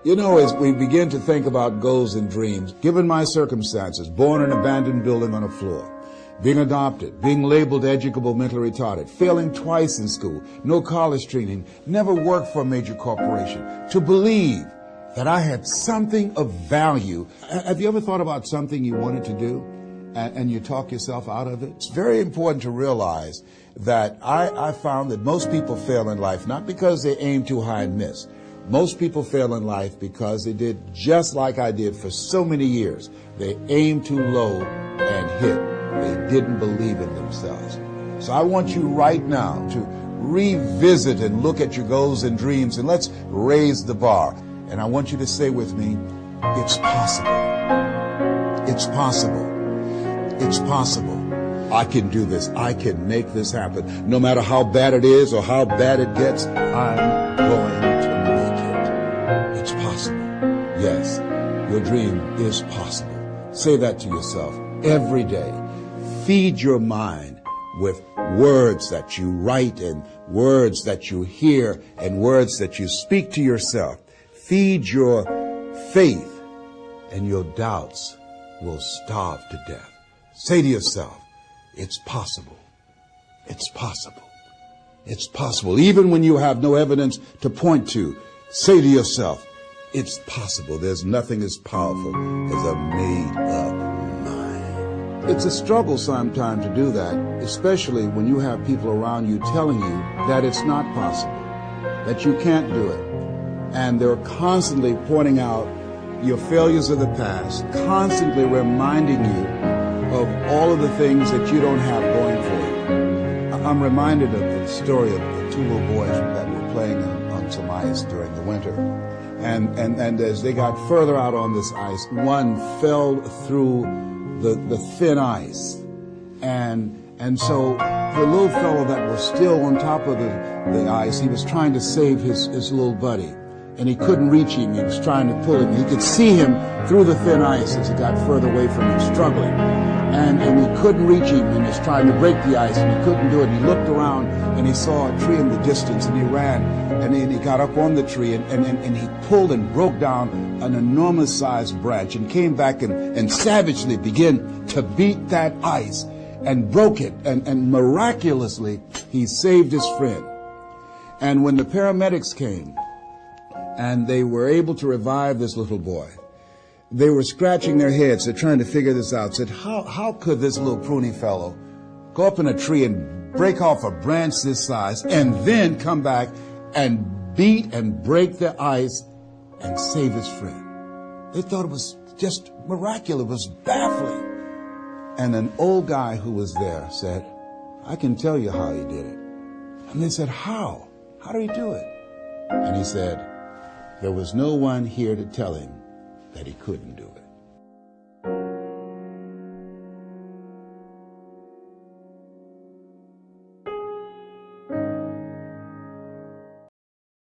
You know, as we begin to think about goals and dreams, given my circumstances, born in an abandoned building on a floor, being adopted, being labeled educable mentally retarded, failing twice in school, no college training, never worked for a major corporation, to believe that I had something of value. Have you ever thought about something you wanted to do and you talk yourself out of it? It's very important to realize that I found that most people fail in life not because they aim too high and miss. Most people fail in life because they did just like I did for so many years. They aimed too low and hit. They didn't believe in themselves. So I want you right now to revisit and look at your goals and dreams, and let's raise the bar. And I want you to say with me, it's possible. It's possible. It's possible. I can do this. I can make this happen. No matter how bad it is or how bad it gets, I'm going to make it. It's possible. Yes, your dream is possible. Say that to yourself every day. Feed your mind with words that you write and words that you hear and words that you speak to yourself. Feed your faith and your doubts will starve to death. Say to yourself, it's possible. It's possible. It's possible. Even when you have no evidence to point to, say to yourself, it's possible. There's nothing as powerful as a made-up mind. It's a struggle sometimes to do that, especially when you have people around you telling you that it's not possible, that you can't do it. And they're constantly pointing out your failures of the past, constantly reminding you of all of the things that you don't have going for you. I'm reminded of the story of the two little boys that were playing on some ice during the winter. And as they got further out on this ice, one fell through the thin ice. And so the little fellow that was still on top of the ice, he was trying to save his little buddy. And he couldn't reach him. He was trying to pull him. He could see him through the thin ice as he got further away from him, struggling. And he couldn't reach him, and he was trying to break the ice, and he couldn't do it. And he looked around, and he saw a tree in the distance, and he ran, and he got up on the tree, and he pulled and broke down an enormous-sized branch, and came back and savagely began to beat that ice, and broke it, and miraculously, he saved his friend. And when the paramedics came, and they were able to revive this little boy, they were scratching their heads. They're trying to figure this out. Said, how could this little pruny fellow go up in a tree and break off a branch this size and then come back and beat and break the ice and save his friend? They thought it was just miraculous. It was baffling. And an old guy who was there said, I can tell you how he did it. And they said, how? How did he do it? And he said, there was no one here to tell him that he couldn't do it.